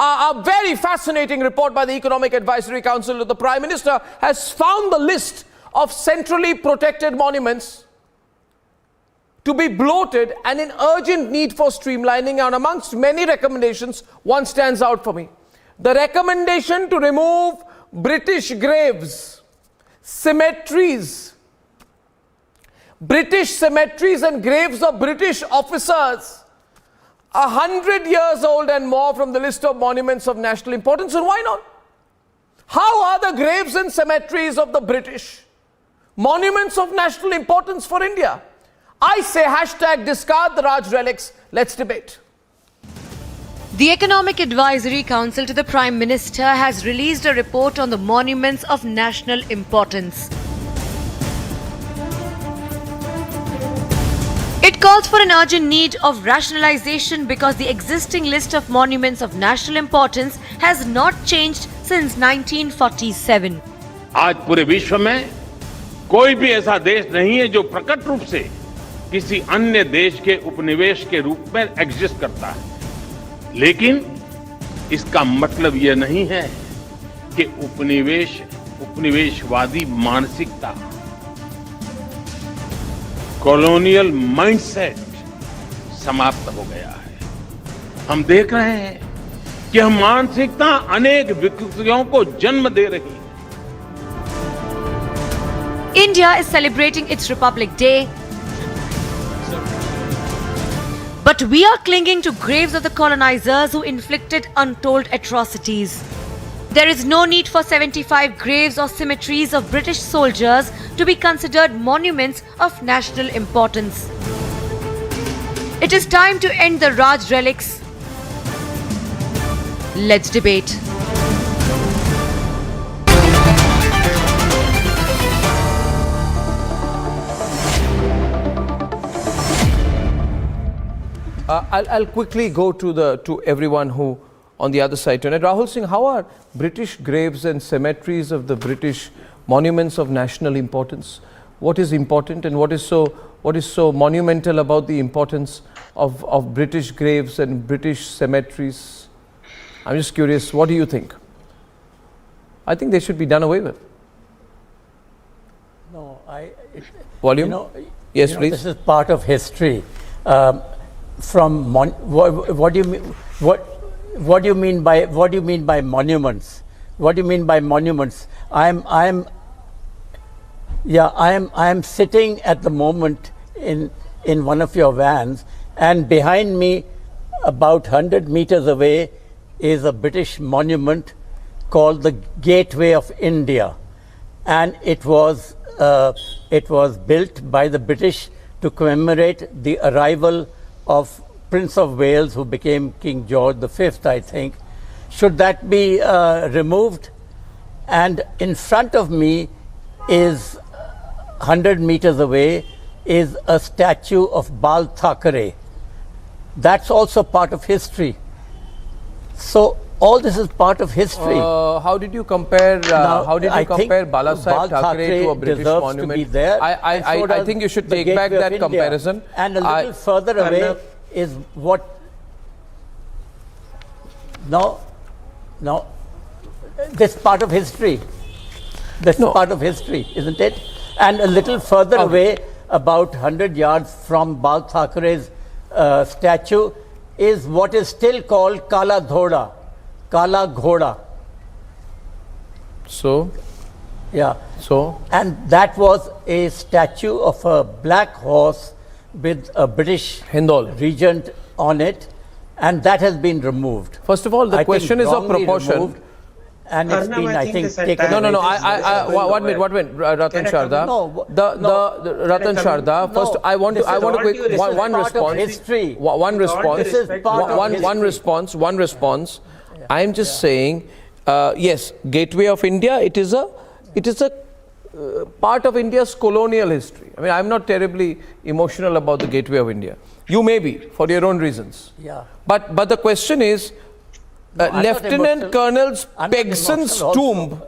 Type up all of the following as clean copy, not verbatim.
A very fascinating report by the Economic Advisory Council to the Prime Minister has found the list of centrally protected monuments to be bloated and in urgent need for streamlining, and amongst many recommendations, one stands out for me. The recommendation to remove British graves, cemeteries, British cemeteries and graves of British officers 100 years old and more from the list of monuments of national importance. And why not? How are the graves and cemeteries of the British monuments of national importance for India? I say hashtag discard the Raj relics. Let's debate. The Economic Advisory Council to the Prime Minister has released a report on the monuments of national importance. It calls for an urgent need of rationalization because the existing list of monuments of national importance has not changed since 1947. आज पूरे विश्व में कोई भी ऐसा देश नहीं है जो प्रकट रूप से किसी अन्य देश के उपनिवेश के रूप में एग्जिस्ट करता है, लेकिन इसका मतलब यह नहीं है कि उपनिवेशवादी मानसिकता, कॉलोनियल माइंडसेट समाप्त हो गया है। हम देख रहे हैं कि यह मानसिकता अनेक विकृतियों को जन्म दे रही है। India is celebrating its Republic Day, but we are clinging to graves of the colonizers who inflicted untold atrocities. There is no need for 75 graves or cemeteries of British soldiers to be considered monuments of national importance. It is time to end the Raj relics. Let's debate. I'll quickly go to everyone who on the other side tonight. Rahul Singh, how are British graves and cemeteries of the British monuments of national importance? What is important and what is so monumental about the importance of British graves and British cemeteries? I'm just curious, what do you think? I think they should be done away with. No, Volume? Yes, please. This is part of history. What do you mean? What do you mean by monuments? What do you mean by monuments? I am sitting at the moment in one of your vans, and behind me, about 100 meters away, is a British monument called the Gateway of India, and it was built by the British to commemorate the arrival of Prince of Wales, who became King George V, I think. Should that be removed? And in front of me is 100 meters away is a statue of Bal Thackeray. That's also part of history. So all this is part of history. How did you compare? How did you compare Balasaheb Thackeray to a British monument? To be there, I think you should take back that comparison. And a little further away is what? No. This part of history. This is part of history, isn't it? And a little further away, about 100 yards from Bal Thackeray's statue, is what is still called Kala Ghoda. So? Yeah. So? And that was a statue of a black horse with a British Hindol regent on it, and that has been removed. First of all, the question is of proportion. Removed, and it's Arnab, been, I think, taken No. away. One minute. Ratan Sharda. The Ratan Sharda. First, I want to quick one response. One response. I am just saying, yes, Gateway of India. It is a part of India's colonial history. I mean, I'm not terribly emotional about the Gateway of India. You may be for your own reasons. Yeah. But the question is, Lieutenant Colonel Pegson's tomb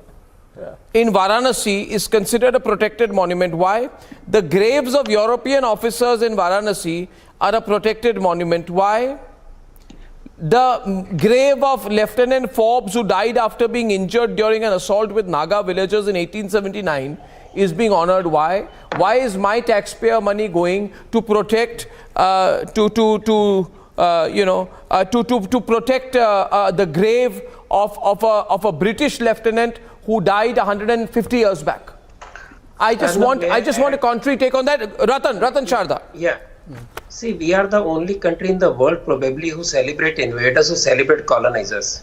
in Varanasi is considered a protected monument. Why? The graves of European officers in Varanasi are a protected monument. Why? The grave of Lieutenant Forbes, who died after being injured during an assault with Naga villagers in 1879, is being honored. Why? Why is my taxpayer money going to protect to protect the grave of a British lieutenant who died 150 years back? I just want a contrary take on that. Ratan Sharda. Yeah. See, we are the only country in the world probably who celebrate invaders, who celebrate colonizers.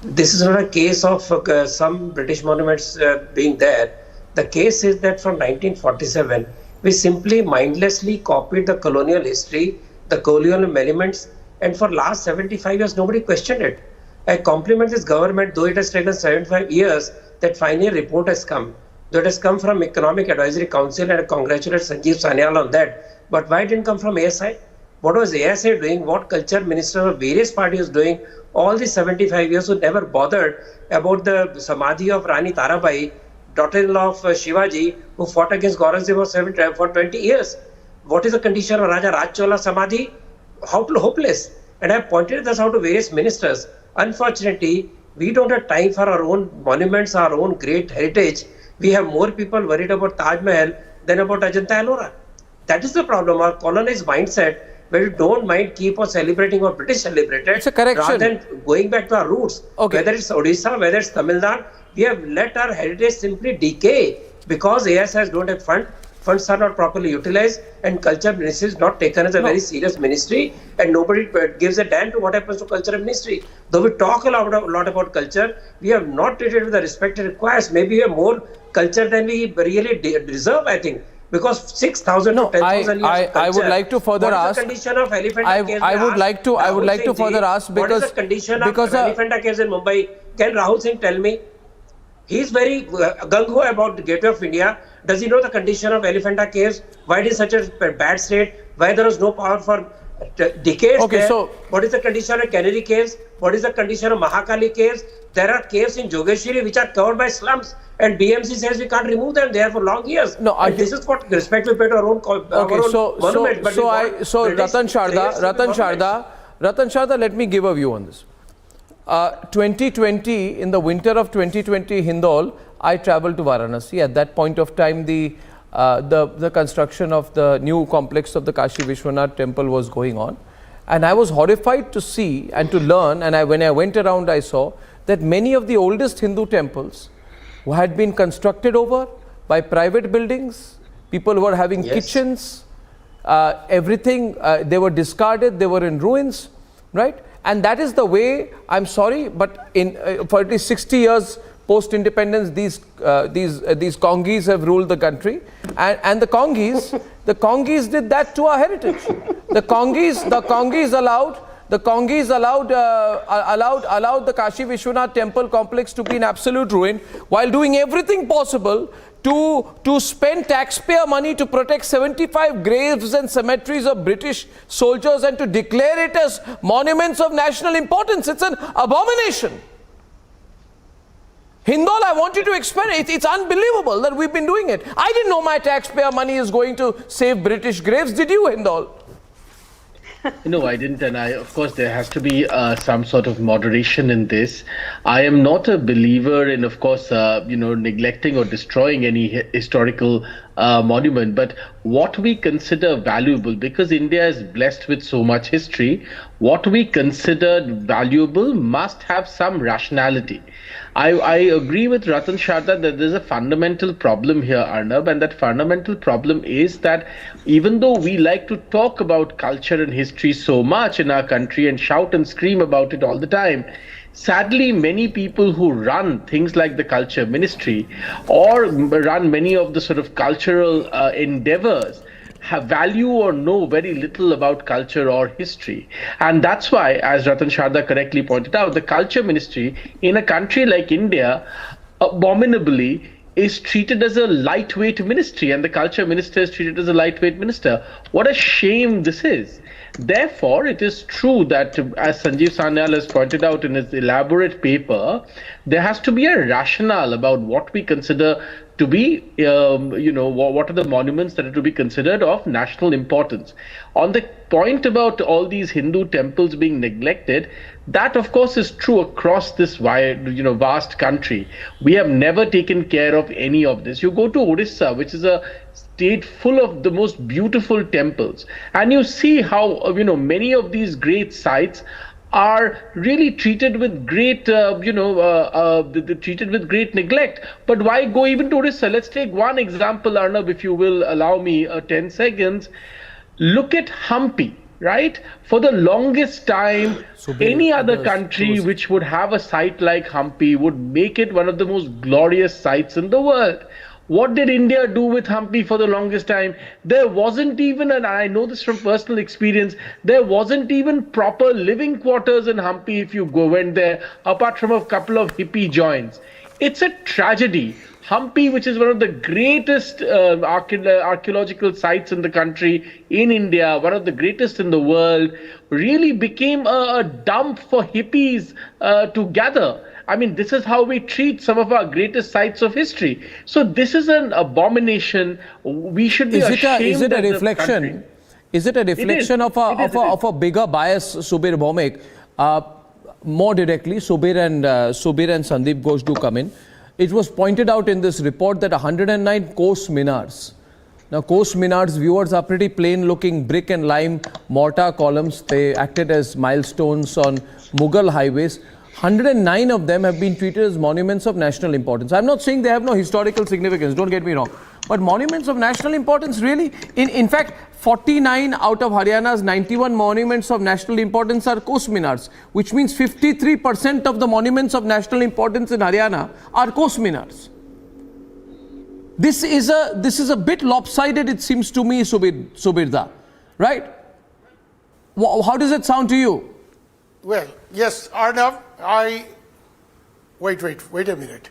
This is not a case of some British monuments being there. The case is that from 1947, we simply mindlessly copied the colonial history, the colonial monuments, and for last 75 years, nobody questioned it. I compliment this government, though it has taken 75 years, that finally a report has come. Though it has come from Economic Advisory Council, and I congratulate Sanjeev Sanyal on that. But why it didn't come from ASI? What was ASI doing? What culture minister of various parties doing? All these 75 years who never bothered about the Samadhi of Rani Tarabai, daughter-in-law of Shivaji, who fought against Aurangzeb for 20 years. What is the condition of Raja Rajchola Samadhi? Hopeless. And I have pointed this out to various ministers. Unfortunately, we don't have time for our own monuments, our own great heritage. We have more people worried about Taj Mahal than about Ajanta Ellora. That is the problem. Our colonized mindset, where we don't mind keep on celebrating what British celebrated, It's a correction. rather than going back to our roots. Okay. Whether it's Odisha, whether it's Tamil Nadu, we have let our heritage simply decay because ASIs don't have funds are not properly utilized, and culture ministry is not taken as a very serious ministry, and nobody gives a damn to what happens to culture ministry. Though we talk a lot about culture, we have not treated with the respect it requires. Maybe we have more culture than we really deserve, I think. Because 6,000 to 10,000 years of culture. I would like to further ask. What is the condition of elephant caves? I would like to further ask because what is the condition of elephant caves in Mumbai? Can Rahul Singh tell me? He is very gung-ho about the Gateway of India. Does he know the condition of Elephanta caves? Why it is such a bad state? Why there was no power for decades Okay, there? so what is the condition of Canary caves? What is the condition of Mahakali caves? There are caves in Jogeshwari which are covered by slums, and BMC says we can't remove them there for long years. No, and this is what respect we pay to our own monument. Ratan Sharda, let me give a view on this. 2020, in the winter of 2020, Hindol, I traveled to Varanasi. At that point of time, the construction of the new complex of the Kashi Vishwanath temple was going on, and I was horrified to see and to learn. And when I went around, I saw that many of the oldest Hindu temples had been constructed over by private buildings. People were having kitchens, everything. They were discarded. They were in ruins, right? And that is the way, I'm sorry, but for at least 60 years post-independence, these Congis have ruled the country, and the Congis did that to our heritage. The Congis allowed the Kashi Vishwanath temple complex to be in absolute ruin, while doing everything possible to spend taxpayer money to protect 75 graves and cemeteries of British soldiers and to declare it as monuments of national importance. It's an abomination. Hindol, I want you to explain it. It's unbelievable that we've been doing it. I didn't know my taxpayer money is going to save British graves. Did you, Hindol? No, I didn't, and of course, there has to be some sort of moderation in this. I am not a believer in, of course, neglecting or destroying any historical monument, but what we consider valuable, because India is blessed with so much history, what we consider valuable must have some rationality. I agree with Ratan Sharda that there's a fundamental problem here, Arnab, and that fundamental problem is that even though we like to talk about culture and history so much in our country and shout and scream about it all the time, sadly, many people who run things like the culture ministry or run many of the sort of cultural endeavors have value or know very little about culture or history. And that's why, as Ratan Sharda correctly pointed out, the culture ministry in a country like India abominably is treated as a lightweight ministry, and the culture minister is treated as a lightweight minister. What a shame this is. Therefore, it is true that, as Sanjeev Sanyal has pointed out in his elaborate paper, there has to be a rationale about what we consider to be, what are the monuments that are to be considered of national importance. On the point about all these Hindu temples being neglected, That, of course, is true across this wide, vast country. We have never taken care of any of this. You go to Orissa, which is a state full of the most beautiful temples, and you see how many of these great sites are really treated with great treated with great neglect. But why go even to Orissa? Let's take one example, Arnab, if you will allow me 10 seconds. Look at Hampi, right? For the longest time, any other country which would have a site like Hampi would make it one of the most glorious sites in the world. What did India do with Hampi for the longest time? There wasn't even, and I know this from personal experience, there wasn't even proper living quarters in Hampi if you went there, apart from a couple of hippie joints. It's a tragedy. Hampi, which is one of the greatest archaeological sites in the country, in India, one of the greatest in the world, really became a dump for hippies to gather. I mean, this is how we treat some of our greatest sites of history. So this is an abomination. We should be ashamed. Is it a reflection? Is it a reflection of a bigger bias, Subir Bhomik? More directly, Subir and Sandeep Ghosh do come in. It was pointed out in this report that 109 Kos Minars. Now, Kos Minars viewers are pretty plain-looking brick and lime mortar columns. They acted as milestones on Mughal highways. 109 of them have been treated as monuments of national importance. I'm not saying they have no historical significance, don't get me wrong. But monuments of national importance, really? In fact, 49 out of Haryana's 91 monuments of national importance are Kos Minars, which means 53% of the monuments of national importance in Haryana are Kos Minars. This is a bit lopsided, it seems to me, Subirda, right? How does it sound to you? Well, yes, Arnab, wait a minute.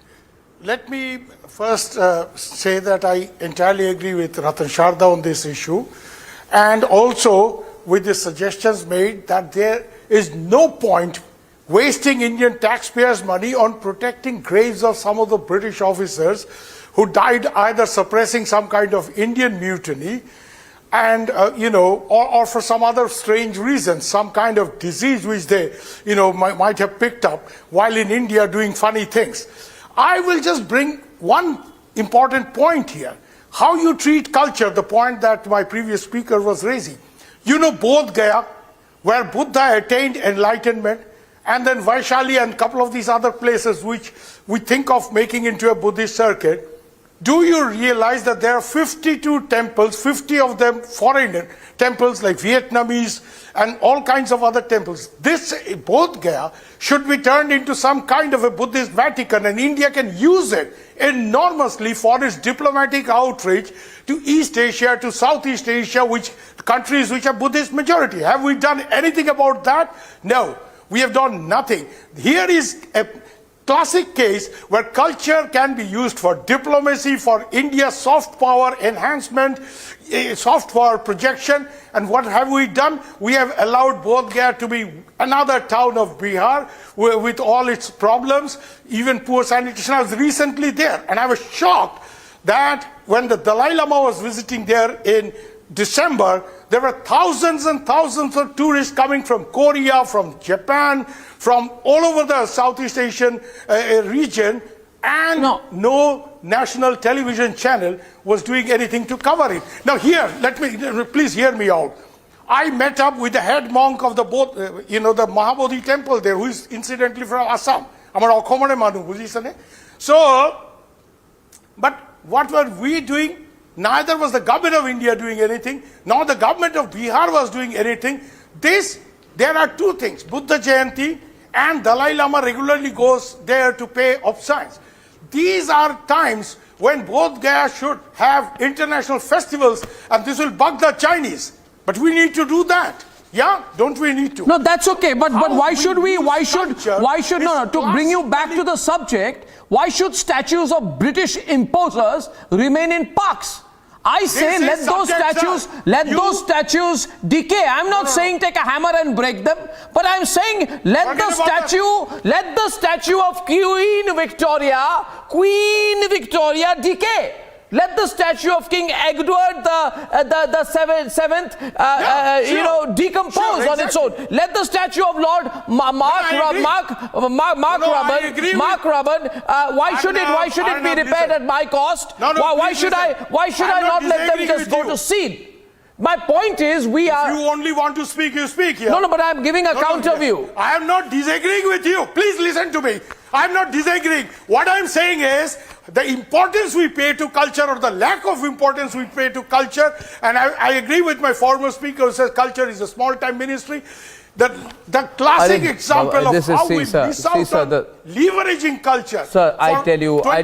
Let me first say that I entirely agree with Ratan Sharda on this issue, and also with the suggestions made that there is no point wasting Indian taxpayers' money on protecting graves of some of the British officers who died either suppressing some kind of Indian mutiny and, or for some other strange reason, some kind of disease which they, might have picked up while in India doing funny things. I will just bring one important point here. How you treat culture, the point that my previous speaker was raising. Bodh Gaya, where Buddha attained enlightenment, and then Vaishali and a couple of these other places which we think of making into a Buddhist circuit. Do you realize that there are 52 temples, 50 of them foreign temples like Vietnamese and all kinds of other temples? This Bodh Gaya should be turned into some kind of a Buddhist Vatican, and India can use it enormously for its diplomatic outreach to East Asia, to Southeast Asia, which countries which are Buddhist majority. Have we done anything about that? No, we have done nothing. Here is a classic case where culture can be used for diplomacy, for India's soft power enhancement, soft power projection. And what have we done? We have allowed Bodh Gaya to be another town of Bihar with all its problems, even poor sanitation. I was recently there, and I was shocked that when the Dalai Lama was visiting there in December, there were thousands and thousands of tourists coming from Korea, from Japan, from all over the Southeast Asian region, and no national television channel was doing anything to cover it. Now here, please hear me out. I met up with the head monk of the the Mahabodhi temple there, who is incidentally from Assam. So, but what were we doing? Neither was the government of India doing anything, nor the government of Bihar was doing anything. There are two things. Buddha Jayanti and Dalai Lama regularly goes there to pay obeisance. These are times when Bodh Gaya should have international festivals, and this will bug the Chinese. But we need to do that. Yeah, don't we need to? No, that's okay. But why should to bring you back to the subject, why should statues of British imposers remain in parks? I say let those statues decay. I'm not saying take a hammer and break them, but I'm saying let the statue of Queen Victoria decay. Let the statue of King Edward the seventh, decompose on its own. Let the statue of Lord Mark Robin. Why should it be repaired at my cost? Why should I not let them just go to seed? My point is, If you only want to speak, you speak here. No, but I am giving a counter view. I am not disagreeing with you. Please listen to me. I am not disagreeing. What I am saying is the importance we pay to culture, or the lack of importance we pay to culture, and I agree with my former speaker who says culture is a small-time ministry. The classic example of how we miss out on leveraging culture. Sir, I tell you one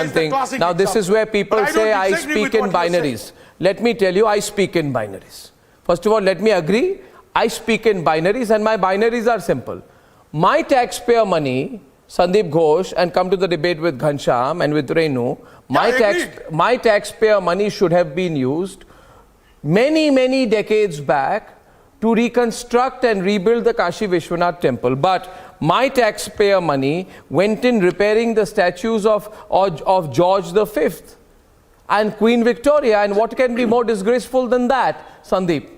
thing. Now, this is where people say I speak in binaries. Let me tell you, I speak in binaries. First of all, let me agree. I speak in binaries, and my binaries are simple. My taxpayer money, Sandeep Ghosh, and come to the debate with Ghanshyam and with Renu, my taxpayer money should have been used many decades back to reconstruct and rebuild the Kashi Vishwanath temple. But my taxpayer money went in repairing the statues of George V and Queen Victoria. And what can be more disgraceful than that, Sandeep?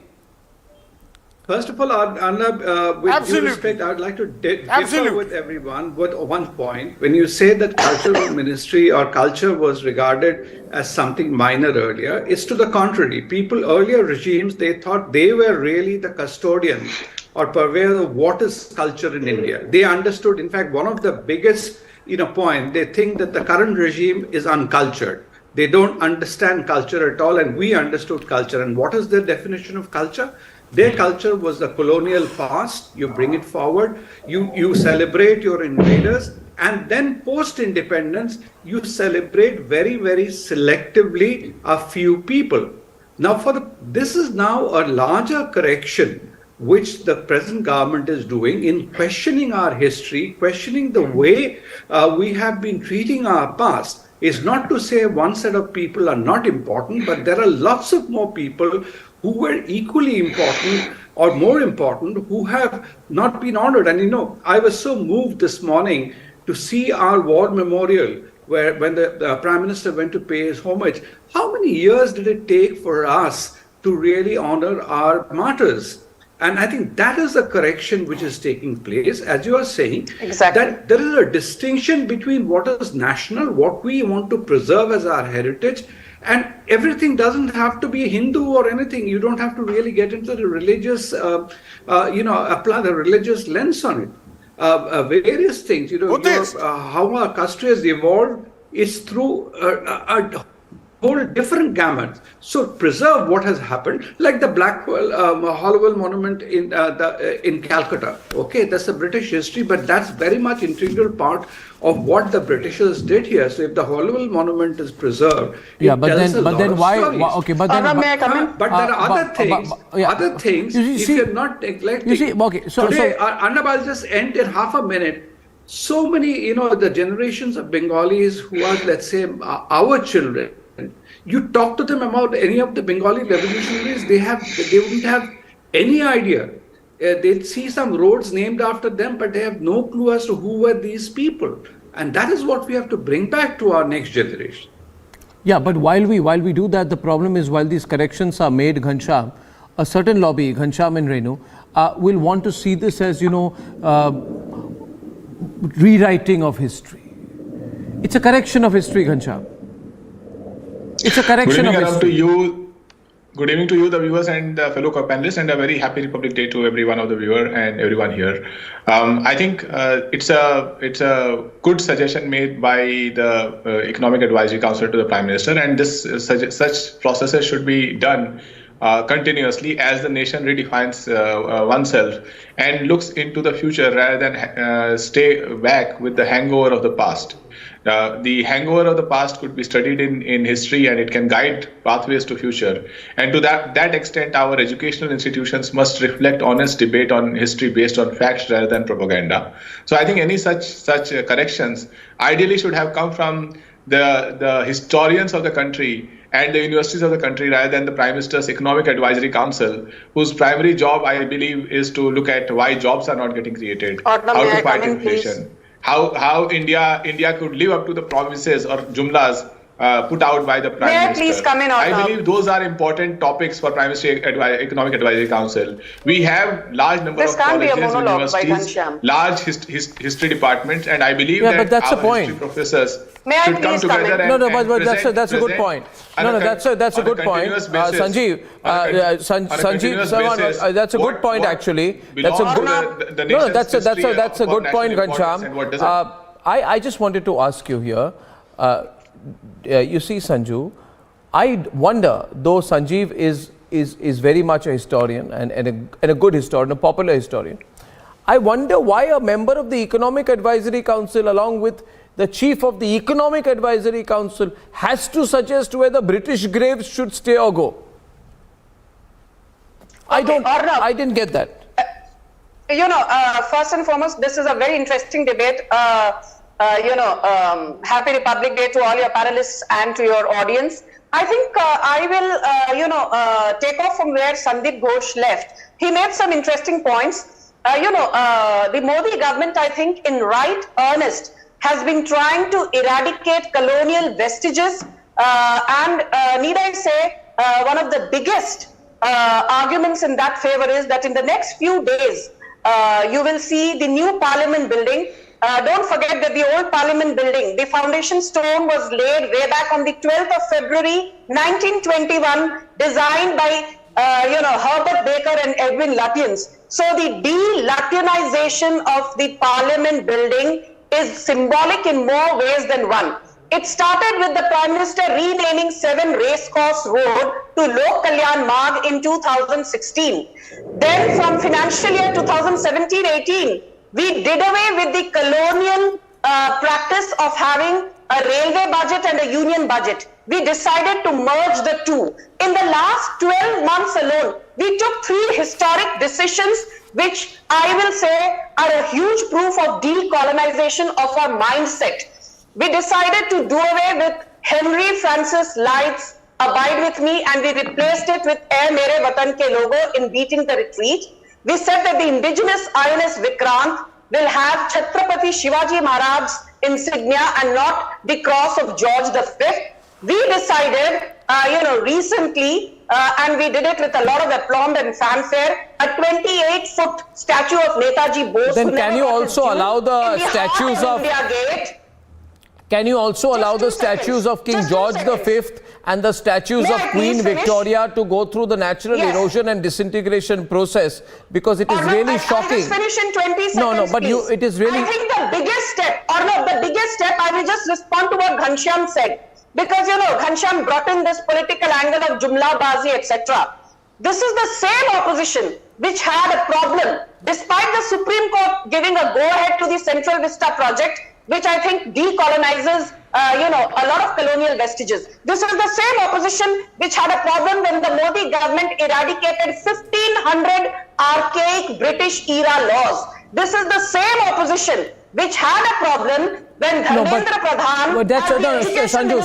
First of all, Arnab, with due respect, I would like to differ with everyone with one point. When you say that cultural ministry or culture was regarded as something minor earlier, it's to the contrary. People, earlier regimes, they thought they were really the custodians or purveyor of what is culture in India. They understood, in fact, one of the biggest point, they think that the current regime is uncultured. They don't understand culture at all, and we understood culture. And what is their definition of culture? Their culture was the colonial past. You bring it forward, you celebrate your invaders, and then post-independence, you celebrate very selectively a few people. Now, this is now a larger correction which the present government is doing in questioning our history, questioning the way we have been treating our past. Is not to say one set of people are not important, but there are lots of more people who were equally important or more important who have not been honored. And I was so moved this morning to see our war memorial where when the Prime Minister went to pay his homage. How many years did it take for us to really honor our martyrs? And I think that is the correction which is taking place, as you are saying, that there is a distinction between what is national, what we want to preserve as our heritage, and everything doesn't have to be Hindu or anything. You don't have to really get into the religious, apply the religious lens on it. Various things, how our country has evolved is through a whole different gamut. So preserve what has happened, like the Hollowell Monument in Calcutta. Okay, that's the British history, but that's very much integral part of what the Britishers did here. So if the Hollowell Monument is preserved, may I come in? But there are other things. If you're not neglecting. Today, Arnab, I'll just end in half a minute. So many, the generations of Bengalis who are, let's say, our children. You talk to them about any of the Bengali revolutionaries, they wouldn't have any idea. They'd see some roads named after them, but they have no clue as to who were these people. And that is what we have to bring back to our next generation. Yeah, but while we do that, the problem is while these corrections are made, Ghanshyam, a certain lobby, Ghanshyam and Renu, will want to see this as, rewriting of history. It's a correction of history, Ghanshyam. It's a correction of history. Good evening to you, the viewers and fellow co-panelists, and a very happy Republic Day to every one of the viewer and everyone here. I think it's a good suggestion made by the Economic Advisory Council to the Prime Minister, and such processes should be done continuously as the nation redefines oneself and looks into the future rather than stay back with the hangover of the past. The hangover of the past could be studied in history, and it can guide pathways to future. And to that extent, our educational institutions must reflect honest debate on history based on facts rather than propaganda. So I think any such corrections ideally should have come from the historians of the country and the universities of the country rather than the Prime Minister's Economic Advisory Council, whose primary job, I believe, is to look at why jobs are not getting created, how to fight inflation. How India could live up to the promises or jumlas put out by the Prime May I Minister. please come in, I Arnab? believe those are important topics for Prime Minister Economic Advisory Council. We have large number This of can't be a colleges, monologue by universities, Ghanshyam. large history departments, and I believe Yeah, that but that's the our point. history professors May I should come please come together in? and No, but present that's a good point. No, that's a good point. Sanjeev, Sanjeev, that's a good point actually. That's a good. No, that's a good point, Ghanshyam. I just wanted to ask you here. You see, Sanju, I wonder, though Sanjeev is very much a historian and a good historian, a popular historian. I wonder why a member of the Economic Advisory Council, along with the chief of the Economic Advisory Council, has to suggest whether British graves should stay or go. Arnab, I didn't get that. First and foremost, this is a very interesting debate. Happy Republic Day to all your panelists and to your audience. I think I will, take off from where Sandeep Ghosh left. He made some interesting points. The Modi government, I think, in right earnest, has been trying to eradicate colonial vestiges. Need I say, one of the biggest arguments in that favor is that in the next few days, you will see the new Parliament building. Don't forget that the old Parliament building, the foundation stone was laid way back on the 12th of February 1921, designed by Herbert Baker and Edwin Lutyens. So the de-Lutyinization of the Parliament building is symbolic in more ways than one. It started with the Prime Minister renaming 7 Racecourse Road to Lok Kalyan Marg in 2016. Then from financial year 2017-18, we did away with the colonial practice of having a railway budget and a union budget. We decided to merge the two. In the last 12 months alone, we took 3 historic decisions, which I will say are a huge proof of decolonization of our mindset. We decided to do away with Henry Francis Lyte's Abide With Me, and we replaced it with Air Mere Watan Ke Logo in Beating the Retreat. We said that the indigenous INS Vikrant will have Chhatrapati Shivaji Maharaj's insignia and not the cross of George V. We decided, recently, and we did it with a lot of aplomb and fanfare, a 28-foot statue of Netaji Bose. Then can you also allow the statues of... India Gate. Can you also allow the statues of King George V and the statues of Queen Victoria to go through the natural erosion and disintegration process? Because it is really shocking. I'll just finish in 20 seconds, No, but please. it is really... I think the biggest step, I will just respond to what Ghanshyam said. Because, Ghanshyam brought in this political angle of Jumla Bazi, etc. This is the same opposition which had a problem, despite the Supreme Court giving a go-ahead to the Central Vista project, which I think decolonizes, a lot of colonial vestiges. This is the same opposition which had a problem when the Modi government eradicated 1,500 archaic British era laws. This is the same opposition which had a problem when Dharmendra Pradhan... But that's... Sanju,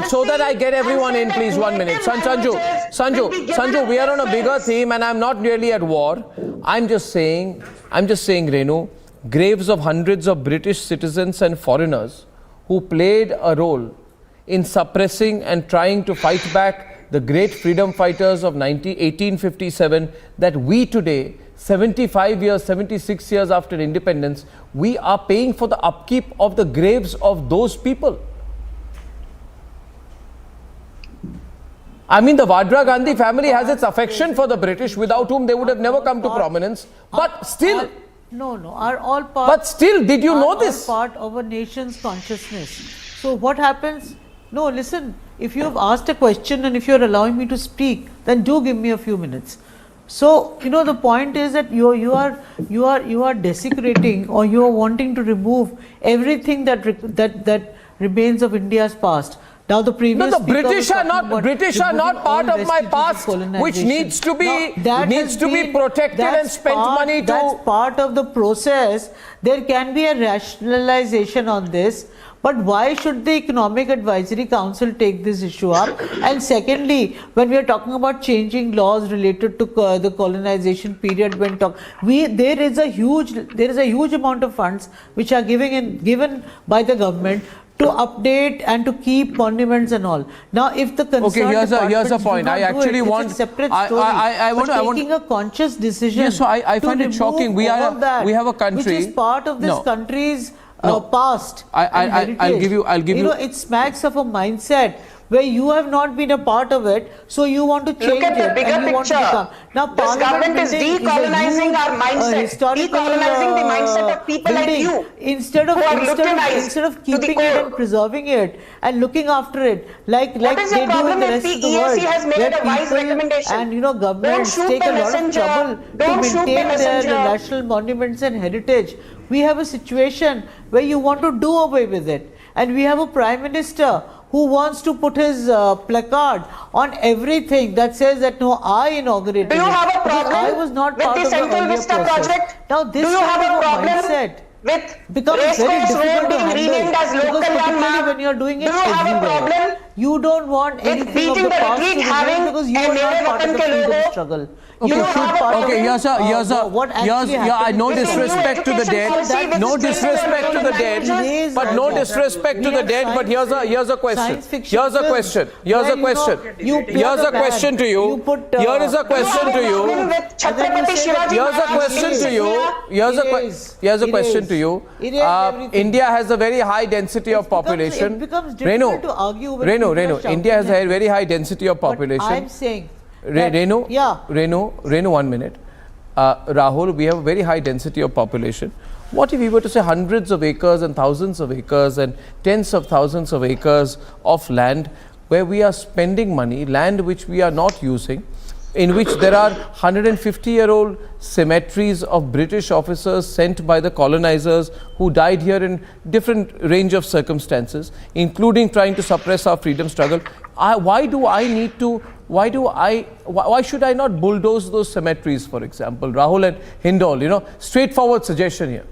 so that I get everyone in, please, 1 minute. Sanju, we are on a bigger theme and I'm not really at war. I'm just saying, Renu, graves of hundreds of British citizens and foreigners who played a role in suppressing and trying to fight back the great freedom fighters of 1857, that we today, 75 years, 76 years after independence, we are paying for the upkeep of the graves of those people. I mean, the Vadra Gandhi family has its affection for the British, without whom they would have never come to prominence. But still... are all part. But still, did you know this? All part of a nation's consciousness. So what happens? No, listen. If you have asked a question and if you are allowing me to speak, then do give me a few minutes. So the point is that you are desecrating, or you are wanting to remove everything that remains of India's past. Now the previous British are not part of my past, which needs to be protected and spent money to. That's part of the process. There can be a rationalization on this, but why should the Economic Advisory Council take this issue up? And secondly, when we are talking about changing laws related to the colonization period, there is a huge amount of funds which are given by the government to update and to keep monuments and all. Now, if the concerned here's a point. I actually want it's a separate story. I want taking a conscious decision. Yes, so I find it shocking. We have a country which is part of this country's past. I'll give you. You know, it smacks of a mindset where you have not been a part of it, so you want to change Look at the bigger picture. Now, this government is decolonizing our mindset, decolonizing the mindset of people like you, instead of keeping it and preserving it and looking after it, like they do in the rest of the world, has made where a wise people recommendation. and governments take a lot of trouble to maintain their national monuments and heritage. We have a situation where you want to do away with it, and we have a Prime Minister who wants to put his placard on everything that says that no, I inaugurated it. Do you have a problem I was not with part the of the Central earlier Vista process. project? Now this Do you have kind a of problem mindset with becomes Race very Course difficult Road to being handle, renamed as because local particularly landmark? when you're doing it Do you have a everywhere, problem you don't want with anything of beating the the past to retreat remain, having because you a are Mere not part of Watan the ke freedom logo? struggle. Okay, You should part of no disrespect to the dead, no disrespect to the dead, but no disrespect to the dead. But here's a question. Here's a question. Here's a question. Here's a question to you. Here is a question to you. Here's a question to you. Here's a question to you. India has a very high density of population. Renu, India has a very high density of population. I'm saying. Renu, 1 minute. Rahul, we have a very high density of population. What if we were to say hundreds of acres and thousands of acres and tens of thousands of acres of land where we are spending money, land which we are not using, in which there are 150-year-old cemeteries of British officers sent by the colonizers who died here in different range of circumstances, including trying to suppress our freedom struggle. Why should I not bulldoze those cemeteries, for example? Rahul and Hindol, straightforward suggestion here.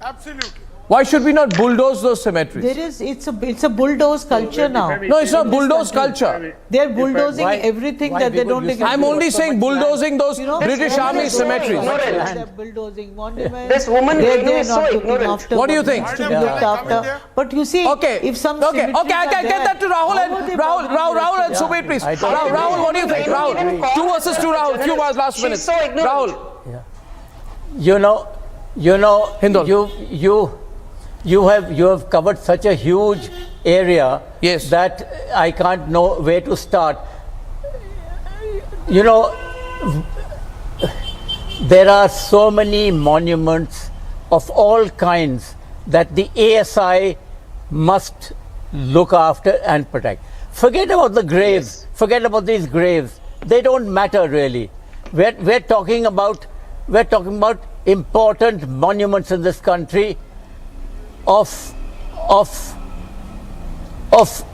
Absolutely. Why should we not bulldoze those cemeteries? It's a bulldoze culture now. No, it's not bulldoze culture. They're bulldozing everything that they don't take. I'm only saying bulldozing those British Army cemeteries. They're bulldozing monuments. This woman they're is so not looking ignorant. after What do you think? To be looked after. But you see, if some I can get that to Rahul and Subir, please. Rahul, what do you think? Rahul, 2 versus 2, Rahul. Few more last minutes. So ignorant. Rahul. Hindol. You have covered such a huge area that I can't know where to start. There are so many monuments of all kinds that the ASI must look after and protect. Forget about the graves. Forget about these graves. They don't matter really. We're talking about important monuments in this country of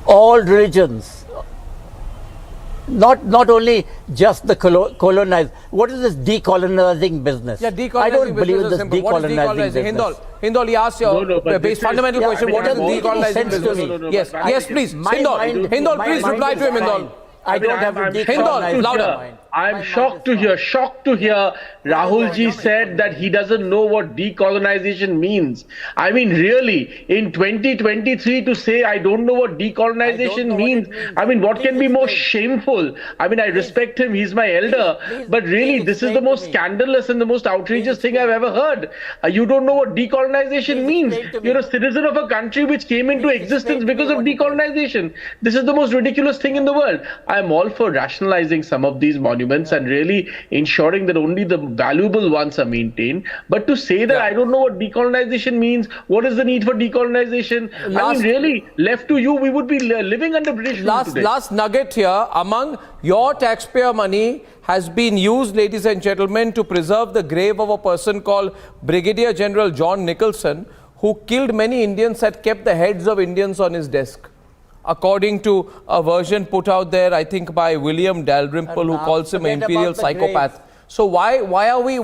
all religions, not only just the colonized. What is this decolonizing business? Yeah, decolonizing I don't believe in this business. What is decolonizing business. Hindol, he asked your fundamental question. What is makes decolonizing sense to business? me. Yes, please. Hindol, please reply to him, Hindol. I don't have to Hindol, louder. I'm shocked to hear Rahul ji said that he doesn't know what decolonization means. I mean, really, in 2023 to say I don't know what decolonization means, I mean, what can be more shameful? I mean, I respect him, he's my elder, but really, this is the most scandalous and the most outrageous thing I've ever heard. You don't know what decolonization means. You're a citizen of a country which came into existence because of decolonization. This is the most ridiculous thing in the world. I'm all for rationalizing some of these monuments and really ensuring that only the valuable ones are maintained. But to say that I don't know what decolonization means, what is the need for decolonization? I mean, really, left to you, we would be living under British rule today. Last nugget here, among your taxpayer money has been used, ladies and gentlemen, to preserve the grave of a person called Brigadier General John Nicholson, who killed many Indians and kept the heads of Indians on his desk. According to a version put out there, I think by William Dalrymple, who calls him an imperial psychopath. So why are we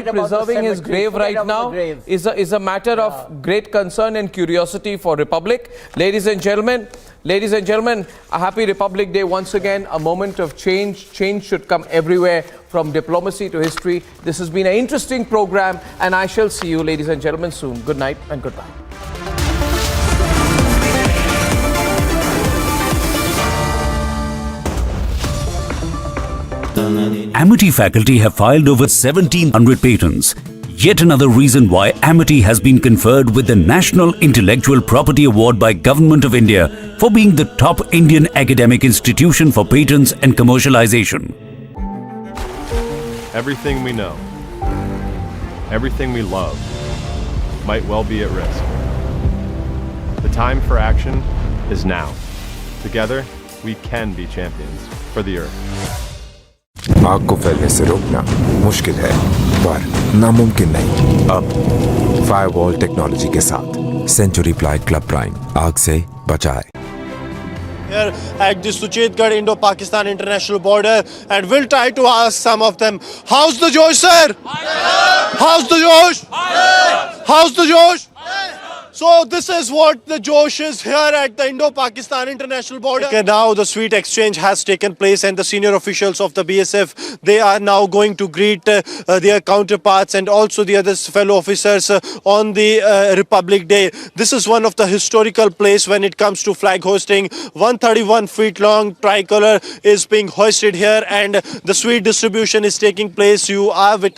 preserving his grave right now? Is a matter of great concern and curiosity for Republic. Ladies and gentlemen, a happy Republic Day once again. A moment of change. Change should come everywhere, from diplomacy to history. This has been an interesting program, and I shall see you, ladies and gentlemen, soon. Good night and goodbye. Amity faculty have filed over 1700 patents. Yet another reason why Amity has been conferred with the National Intellectual Property Award by Government of India for being the top Indian academic institution for patents and commercialization. Everything we know, everything we love, might well be at risk. The time for action is now. Together, we can be champions for the earth. आग को फैलने से रोकना मुश्किल है पर नामुमकिन नहीं। अब फायरवॉल टेक्नोलॉजी के साथ सेंचुरी प्लाइड क्लब प्राइम आग से बचाए। Here at the Suchetgarh Indo-Pakistan international border, and we'll try to ask some of them. How's the Josh, sir? How's the Josh? How's the Josh? So this is what the Josh is here at the Indo-Pakistan international border. Okay, now the sweet exchange has taken place and the senior officials of the BSF, they are now going to greet their counterparts and also the other fellow officers on the Republic Day. This is one of the historical place when it comes to flag hosting. 131 feet long tricolor is being hoisted here and the sweet distribution is taking place. You are witnessing